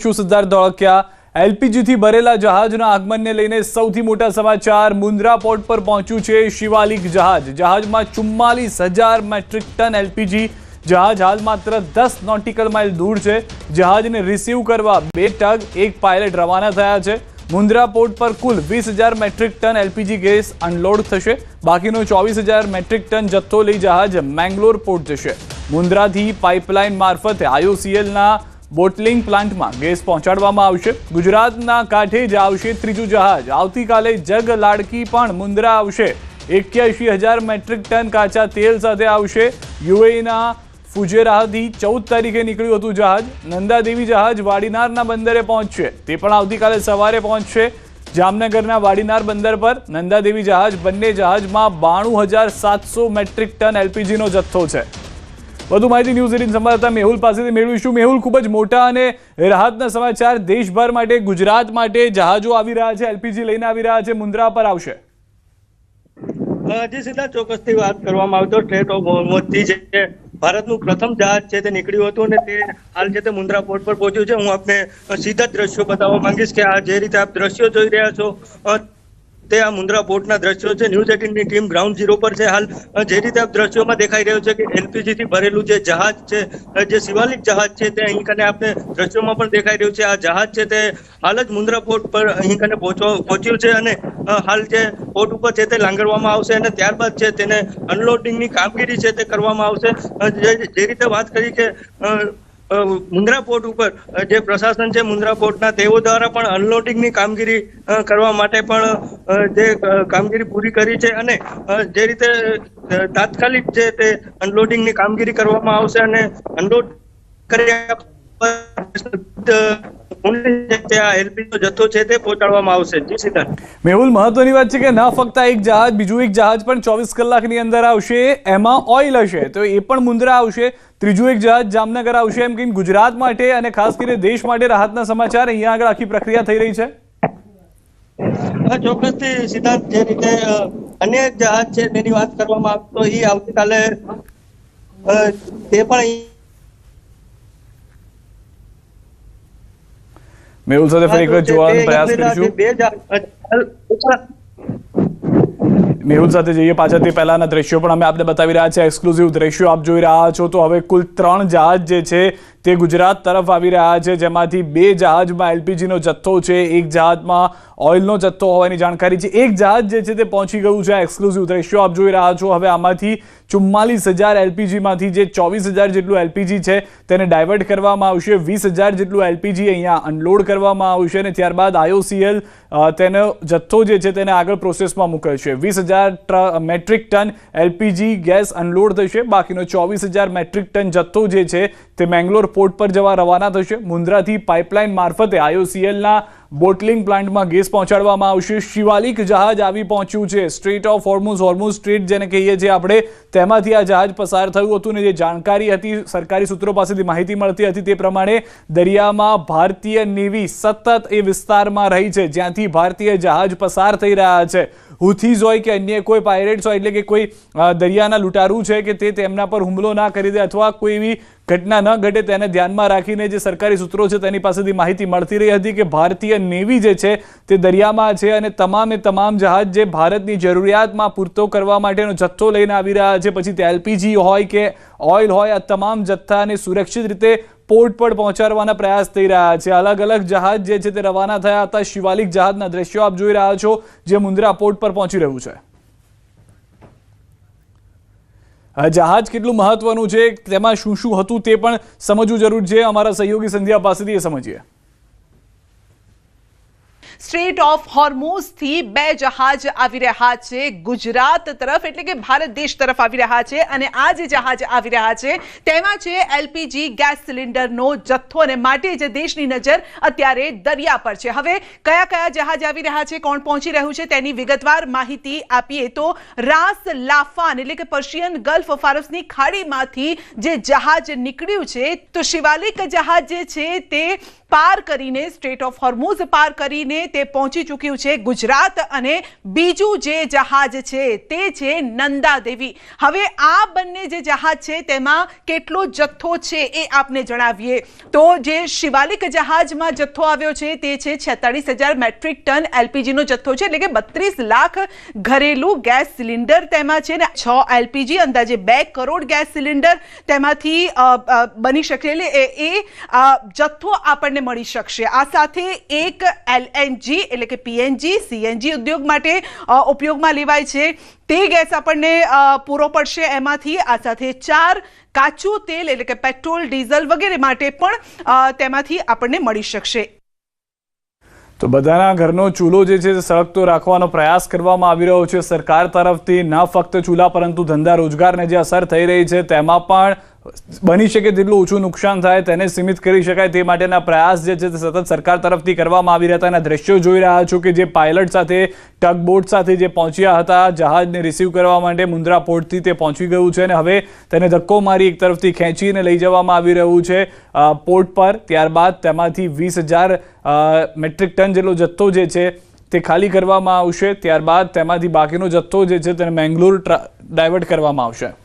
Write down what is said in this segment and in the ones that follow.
Siddharth Dholakia, LPG થી ભરેલા જહાજના આગમનને લઈને સૌથી મોટા સમાચાર મુન્દ્રા પોર્ટ પર પહોંચ્યું છે શિવાલિક જહાજ। જહાજમાં 44,000 મેટ્રિક ટન એલપીજી। જહાજ હાલ માત્ર 10 નોટિકલ માઇલ દૂર છે। જહાજને રિસીવ કરવા 2 ટગ, 1 પાયલટ રવાના થયા છે। મુન્દ્રા પોર્ટ પર કુલ 20,000 metric ton LPG gas unload થશે। બાકીનો 24,000 મેટ્રિક ટન જથ્થો લઈ જહાજ મેંગલોર પોર્ટ જશે। મુન્દ્રાથી પાઇપલાઇન મારફતે IOCLના બોટલિંગ પ્લાન્ટમાં ગેસ પહોંચાડવામાં આવશે। ગુજરાતના કાંઠે જ આવશે ત્રીજું જહાજ। આવતીકાલે જગ લાડકી પણ મુન્દ્રા આવશે। 81,000 મેટ્રિક ટન કાચા તેલ સાથે આવશે। યુએઈના ફુજેરાહથી 14 તારીખે નીકળ્યું હતું જહાજ। નંદાદેવી જહાજ વાડીનારના બંદરે પહોંચશે, તે પણ આવતીકાલે સવારે પહોંચશે। જામનગરના વાડીનાર બંદર પર નંદાદેવી જહાજ, બંને જહાજમાં 92,700 મેટ્રિક ટન એલપીજીનો જથ્થો છે। વધુ માહિતી ન્યૂઝ 18 સંવાદદાતા મેહુલ પાસેથી મેળવીશું। મેહુલ, ખૂબ જ મોટા અને રાહતના સમાચાર દેશભર માટે, ગુજરાત માટે જહાજો આવી રહ્યા છે, એલપીજી લઈને આવી રહ્યા છે, મુન્દ્રા પર આવશે। જી સીધા ચોક્કસથી વાત કરવામાં આવે તો સ્ટ્રેટ ઓફ હોર્મુઝથી જે ભારતનું પ્રથમ જહાજ છે તે નીકળ્યું હતું અને તે હાલ છે તે મુન્દ્રા પોર્ટ પર પહોંચ્યું છે। હું આપને સીધા જ દ્રશ્યો બતાવવા માંગીશ કે આ જે રીતે આપ દ્રશ્યો જોઈ રહ્યા છો તે આ મુન્દ્રા પોર્ટના દ્રશ્યો છે। ન્યૂઝ 18ની ટીમ ગ્રાઉન્ડ ઝીરો પર છે। હાલ જે રીતે આપ દ્રશ્યોમાં દેખાઈ રહ્યું છે કે એલપીજીથી ભરેલું જે જહાજ છે, જે શિવાલિક જહાજ છે, તે અહીં કને આપણે દ્રશ્યોમાં પણ દેખાઈ રહ્યું છે। આ જહાજ છે તે હાલ જ મુન્દ્રા પોર્ટ પર અહીં કને પહોંચ્યું છે અને હાલ જે પોર્ટ ઉપર છે તે લાંગરવામાં આવશે અને ત્યારબાદ છે તેને અનલોડિંગની કામગીરી છે તે કરવામાં આવશે। જે રીતે વાત કરી કે મુન્દ્રા પોર્ટ ઉપર જે પ્રશાસન છે મુન્દ્રા પોર્ટના, તેઓ દ્વારા પણ અનલોડિંગની કામગીરી કરવા માટે પણ જે કામગીરી પૂરી કરી છે અને જે રીતે તાત્કાલિક છે તે અનલોડિંગની કામગીરી કરવામાં આવશે અને અનલોડ કર્યા જથ્થો છે તે પહોંચાડવામાં આવશે। જી સિદ્ધાર્થ। મેહુલ, મહત્વની વાત છે કે ન ફક્ત એક જહાજ, બીજું એક જહાજ પણ 24 કલાકની અંદર આવશે, એમાં ઓઇલ હશે, તો એ પણ મુન્દ્રા આવશે। ત્રીજું એક જહાજ જામનગર આવશે। એમ કહીને ગુજરાત માટે અને ખાસ કરીને દેશ માટે રાહતના સમાચાર, અહીંયા આગળ આખી પ્રક્રિયા થઈ રહી છે। ચોક્કસથી સિદ્ધાર્થ, જે રીતે અન્ય એક જહાજ છે તેની વાત કરવામાં આવે તો એ આવતીકાલે તે પણ મેહુલ સાથે ફરી એકવાર જોવાનો પ્રયાસ કરીશું। મેહુલ સાથે જઈએ પાછા, તે પહેલાના દ્રશ્યો પણ અમે આપને બતાવી રહ્યા છે, એક્સક્લુઝિવ દ્રશ્યો આપ જોઈ રહ્યા છો। તો હવે કુલ 3 જહાજ જે છે તે ગુજરાત તરફ આવી રહ્યા છે, જેમાંથી 2 જહાજમાં એલપીજીનો જથ્થો છે, 1 જહાજમાં ઓઇલનો જથ્થો હોવાની જાણકારી છે। 1 જહાજ જે છે તે પહોંચી ગયું છે। એક્સક્લુઝિવ દ્રશ્યો આપ જોઈ રહ્યા છો। હવે આમાંથી 44,000 એલપીજીમાંથી જે 24,000 જેટલું એલપીજી છે તેને ડાયવર્ટ કરવામાં આવશે। 20,000 જેટલું એલપીજી અહીંયા અનલોડ કરવામાં આવશે અને ત્યારબાદ IOCL તેનો જથ્થો જે છે તેને આગળ પ્રોસેસમાં મોકલશે। 20,000 metric ton LPG gas unload થશે। બાકીનો 24,000 મેટ્રિક ટન જથ્થો જે છે તે મેંગલોર પોર્ટ પર જવા રવાના થશે। મુન્દ્રાથી પાઇપલાઇન મારફતે IOCLના બોટલિંગ પ્લાન્ટમાં ગેસ પહોંચાડવામાં આવશે। શિવાલિક જહાજ આવી પહોંચ્યું છે। સ્ટ્રેટ ઓફ હોર્મુઝ, હોર્મુઝ સ્ટ્રેટ જેને કહીએ છીએ આપણે, તેમાંથી આ જહાજ પસાર થયું હતું ને જે જાણકારી હતી, સરકારી સૂત્રો પાસેથી માહિતી મળતી હતી તે પ્રમાણે દરિયામાં ભારતીય નેવી સતત એ વિસ્તારમાં રહી છે જ્યાંથી ભારતીય જહાજ પસાર થઈ રહ્યા છે। હુથીઝ હોય કે અન્ય કોઈ પાયરેટ્સ હોય, એટલે કે કોઈ દરિયાના લૂંટારૂ છે કે તે તેમના પર હુમલો ના કરી દે અથવા કોઈ એવી ઘટના ન ઘટે, તેને ધ્યાનમાં રાખીને જે સરકારી સૂત્રો છે તેની પાસેથી માહિતી મળતી રહી હતી કે ભારતીય નેવી જે છે તે દરિયામાં છે અને તમામ જહાજ જે ભારતની જરૂરિયાતમાં પૂરતો કરવા માટેનો જથ્થો લઈને આવી રહ્યા છે, પછી તે એલપીજી હોય કે ઓઇલ હોય, આ તમામ જથ્થાને સુરક્ષિત રીતે પોર્ટ પર પહોંચાડવાના પ્રયાસ થઈ રહ્યા છે। અલગ અલગ જહાજ જે છે તે રવાના થયા હતા। શિવાલિક જહાજના દ્રશ્યો આપ જોઈ રહ્યા છો જે મુન્દ્રા પોર્ટ પર પહોંચી રહ્યું છે। જહાજ કેટલું મહત્વનું છે, તેમાં શું શું હતું તે પણ સમજવું જરૂર છે। અમારા સહયોગી સંધ્યા પાસેથી એ સમજીએ। સ્ટ્રેટ ઓફ હોર્મુઝથી 2 જહાજ આવી રહ્યા છે ગુજરાત તરફ, એટલે કે ભારત દેશ તરફ આવી રહ્યા છે અને આ જે જહાજ આવી રહ્યા છે તેમાં છે એલપીજી ગેસ સિલિન્ડરનો જથ્થો અને માટે જે દેશની નજર અત્યારે દરિયા પર છે। હવે કયા જહાજ આવી રહ્યા છે, કોણ પહોંચી રહ્યું છે તેની વિગતવાર માહિતી આપીએ તો રાસ લાફાન એટલે કે પર્શિયન ગલ્ફ ફારસની ખાડીમાંથી જે જહાજ નીકળ્યું છે, તો શિવાલિક જહાજ જે છે તે પાર કરીને, સ્ટ્રેટ ઓફ હોર્મુઝ પાર કરીને તે પહોંચી ચૂક્યું છે ગુજરાત અને બીજું જે જહાજ છે તે છે નંદાદેવી. હવે આ બંને જે જહાજ છે તેમાં કેટલો જથ્થો છે એ આપને જણાવીએ તો જે શિવાલિક જહાજમાં જથ્થો આવ્યો છે તે છે 46,000 મેટ્રિક ટન એલપીજી નો જથ્થો છે, એટલે કે 32 લાખ ઘરેલું ગેસ સિલિન્ડર તેમાં છે ને 6 એલપીજી અંદાજે 2 કરોડ ગેસ સિલિન્ડર તેમાંથી બની શકે એ જથ્થો આપણને મળી શકશે. આ સાથે એક એલએનજી એટલે કે પીએનજી સીએનજી ઉદ્યોગ માટે ઉપયોગમાં લેવાય છે તે ગેસ આપણને પૂરો પડશે એમાંથી. આ સાથે 4 કાચું તેલ એટલે કે પેટ્રોલ ડીઝલ વગેરે માટે પણ તેમાંથી આપણને મળી શકશે. તો બધાના ઘરનો ચૂલો જે છે સળગતો રાખવાનો પ્રયાસ કરવામાં આવી રહ્યો છે સરકાર તરફથી. ન ફક્ત ચૂલા પરંતુ ધંધા રોજગારને જે અસર થઈ રહી છે તેમાં પણ બની શકે તેટલું ઓછું નુકસાન થાય તેને સીમિત કરી શકાય તે માટેના પ્રયાસ જે છે તે સતત સરકાર તરફથી કરવામાં આવી રહ્યા હતા. એના દ્રશ્યો જોઈ રહ્યા છો કે જે પાયલટ સાથે ટગબોટ સાથે જે પહોંચ્યા હતા જહાજને રિસીવ કરવા માટે મુન્દ્રા પોર્ટથી તે પહોંચી ગયું છે અને હવે તેને ધક્કો મારી એક તરફથી ખેંચીને લઈ જવામાં આવી રહ્યું છે પોર્ટ પર. ત્યારબાદ તેમાંથી 20,000 મેટ્રિક ટન જેટલો જથ્થો જે છે તે ખાલી કરવામાં આવશે. ત્યારબાદ તેમાંથી બાકીનો જથ્થો જે છે તેને મેંગલોર ડાયવર્ટ કરવામાં આવશે.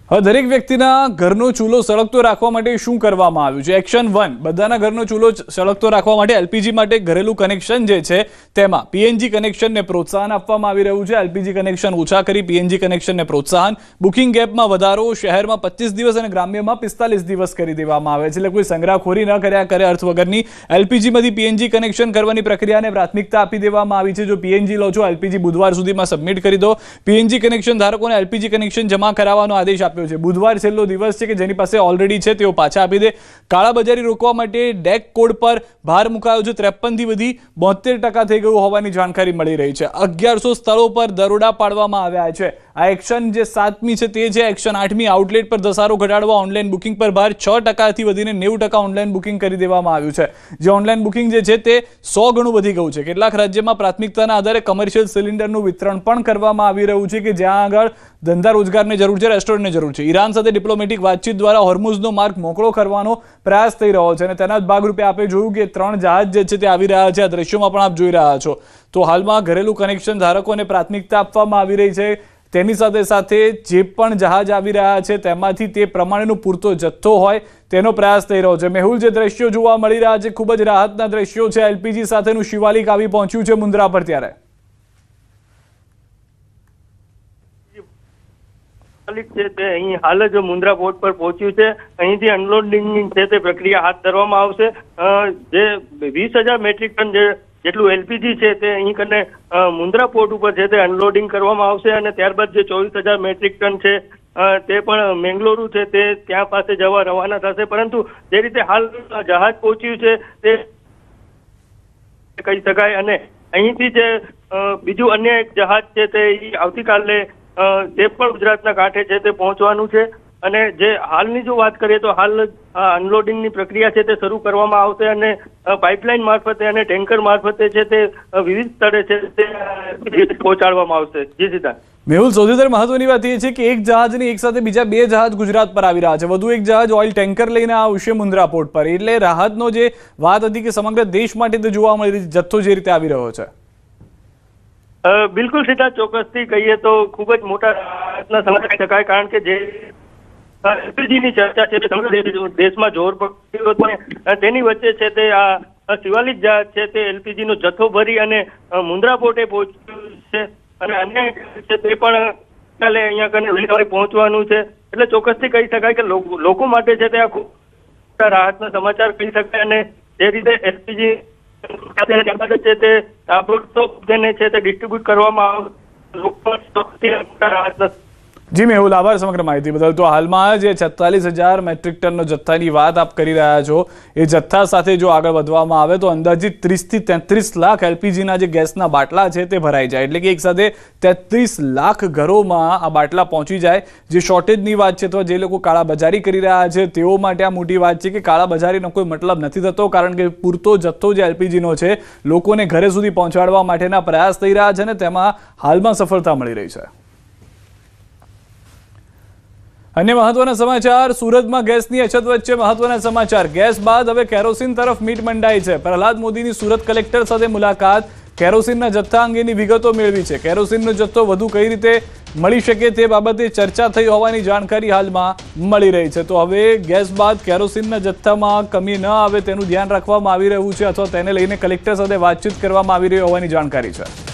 હવે દરેક વ્યક્તિના ઘરનો ચૂલો સળગતો રાખવા માટે શું કરવામાં આવ્યું છે? એક્શન 1, બધાના ઘરનો ચૂલો સળગતો રાખવા માટે એલપીજી માટે ઘરેલું કનેક્શન જે છે તેમાં પીએનજી કનેક્શનને પ્રોત્સાહન આપવામાં આવી રહ્યું છે. એલપીજી કનેક્શન ઓછા કરી પીએનજી કનેક્શનને પ્રોત્સાહન. બુકિંગ ગેપમાં વધારો, શહેરમાં 25 દિવસ અને ગ્રામ્યમાં 45 દિવસ કરી દેવામાં આવે છે, એટલે કોઈ સંગ્રહખોરી ન કર્યા કરે અર્થ વગરની. એલપીજીમાંથી પીએનજી કનેક્શન કરવાની પ્રક્રિયાને પ્રાથમિકતા આપી દેવામાં આવી છે. જો પીએનજી લો છો એલપીજી બુધવાર સુધીમાં સબમિટ કરી દો. પીએનજી કનેક્શન ધારકોને એલપીજી કનેક્શન જમા કરાવવાનો આદેશ આપ્યો છે. બુધવાર છેલ્લો દિવસ છે કે જેની પાસે ઓલરેડી છે તેઓ પાછા આપી દે. કાળાબજારી રોકવા માટે ડેક કોડ પર ભાર મુકાયો છે. 53 થી વધી 72% થઈ ગયું હોવાની જાણકારી મળી રહી છે. 1100 સ્થળો પર દરોડા પાડવામાં આવ્યા છે. આ એક્શન જે 7મી છે તે છે. એક્શન 8મી આઉટલેટ પર ધસારો ઘટાડવા ઓનલાઈન બુકિંગ પર ભાર 6% થી વધીને 90% ઓનલાઈન બુકિંગ કરી દેવામાં આવ્યું છે. જે ઓનલાઈન બુકિંગ જે છે તે 100 ગણું વધી ગયું છે. કેટલાક રાજ્યમાં પ્રાથમિકતાના આધારે કમર્શિયલ સિલિન્ડરનું વિતરણ પણ કરવામાં આવી રહ્યું છે કે જ્યાં આગળ ધંધા રોજગારની જરૂર છે, રેસ્ટોરન્ટની જરૂર છે. ઈરાન સાથે ડિપ્લોમેટિક વાતચીત દ્વારા હોર્મુઝનો માર્ગ મોકળો કરવાનો પ્રયાસ થઈ રહ્યો છે અને તેના જ ભાગરૂપે આપણે જોયું કે 3 જહાજ જે છે તે આવી રહ્યા છે. આ દ્રશ્યોમાં પણ આપ જોઈ રહ્યા છો. તો હાલમાં ઘરેલું કનેક્શન ધારકોને પ્રાથમિકતા આપવામાં આવી રહી છે. તેની સાથે સાથે જે પણ જહાજ આવી રહ્યા છે તેમાંથી તે પ્રમાણેનો પૂરતો જથ્થો હોય તેનો પ્રયાસ થઈ રહ્યો છે. મેહુલ, જે દ્રશ્યો જોવા મળી રહ્યા છે ખૂબ જ રાહતના દ્રશ્યો છે. એલપીજી સાથેનું શિવાલિક આવી પહોંચ્યું છે મુન્દ્રા પર. ત્યારે છે તે અહીં હાલ જ મુન્દ્રા પોર્ટ પર પહોંચ્યું છે. અહીંથી અનલોડિંગ છે તે પ્રક્રિયા હાથ ધરવામાં આવશે. જે 20,000 મેટ્રિક ટન જેટલું એલપીજી છે તે અહીં કને મુન્દ્રા પોર્ટ ઉપર છે તે અનલોડિંગ કરવામાં આવશે અને ત્યારબાદ જે 24,000 મેટ્રિક ટન છે તે પણ મેંગલોરુ છે તે ત્યાં પાસે જવા રવાના થશે. પરંતુ જે રીતે હાલ જહાજ પહોંચ્યું છે તે કહી શકાય અને અહીંથી જે બીજું અન્ય એક જહાજ છે તે આવતીકાલે તે પણ ગુજરાતના કાંઠે છે તે પહોંચવાનું છે. અને જે હાલની જો વાત કરીએ તો હાલ અનલોડિંગની પ્રક્રિયા છે તે શરૂ કરવામાં આવશે અને પાઇપલાઇન મારફતે અને ટેન્કર મારફતે છે તે વિવિધ સ્થળે છે તે પહોંચાડવામાં આવશે. જી સિદ્ધાર્થ. મેહુલ, સૌથી મહત્વની વાત એ છે કે એક જહાજની એક સાથે બીજા 2 જહાજ ગુજરાત પર આવી રહ્યા છે. વધુ એક જહાજ ઓઇલ ટેન્કર લઈને આવશે મુન્દ્રા પોર્ટ પર. એટલે રાહતનો જે વાત હતી કે સમગ્ર દેશ માટે તે જોવા મળી રહી જથ્થો જે રીતે આવી રહ્યો છે. બિલકુલ સિદ્ધાર્થ, ચોક્કસથી કહીએ તો ખૂબ જ મોટા સમાચાર કહી શકાય. કારણ કે જે એલપીજીની ચર્ચા છે તે સમગ્ર દેશમાં જોર પડ્યું હતું તેની વચ્ચે છે તે આ શિવાલિક જહાજ છે તે એલપીજીનો જથ્થો ભરી અને મુન્દ્રા પોર્ટે પહોંચ્યું છે અને અન્ય છે તે પણ કાલે અહીંયા કને વહેલી સવારે પહોંચવાનું છે. એટલે ચોક્કસથી કહી શકાય કે લોકો માટે છે તે આ ખૂબ મોટા રાહતના સમાચાર કહી શકાય. અને જે રીતે એલપીજી છે તે તેને છે તે ડિસ્ટ્રીબ્યુટ કરવામાં આવે. જી મેહુલ, આભાર સમગ્ર માહિતી બદલ. તો હાલમાં જે 46,000 મેટ્રિક ટનનો જથ્થાની વાત આપ કરી રહ્યા છો એ જથ્થા સાથે જો આગળ વધવામાં આવે તો અંદાજિત 30 થી 33 લાખ એલપીજીના જે ગેસના બાટલા છે તે ભરાઈ જાય. એટલે કે એક સાથે 33 લાખ ઘરોમાં આ બાટલા પહોંચી જાય. જે શોર્ટેજની વાત છે તો જે લોકો કાળાબજારી કરી રહ્યા છે તેઓ માટે આ મોટી વાત છે કે કાળાબજારીનો કોઈ મતલબ નથી થતો, કારણ કે પૂરતો જથ્થો જે એલપીજીનો છે લોકોને ઘરે સુધી પહોંચાડવા માટેના પ્રયાસ થઈ રહ્યા છે ને તેમાં હાલમાં સફળતા મળી રહી છે. અન્ય મહત્વના સમાચાર, સુરતમાં ગેસની અછત વચ્ચે મહત્વના સમાચાર. ગેસ બાદ હવે કેરોસીન તરફ મીટ મંડાઈ છે. પ્રહલાદ મોદીની સુરત કલેક્ટર સાથે મુલાકાત, કેરોસીનના જથ્થા અંગેની વિગતો મેળવી છે. કેરોસીનનો જથ્થો વધુ કઈ રીતે મળી શકે તે બાબતે ચર્ચા થઈ હોવાની જાણકારી હાલમાં મળી રહી છે. તો હવે ગેસ બાદ કેરોસીનના જથ્થામાં કમી ન આવે તેનું ધ્યાન રાખવામાં આવી રહ્યું છે અથવા તેને લઈને કલેક્ટર સાથે વાતચીત કરવામાં આવી રહી હોવાની જાણકારી છે.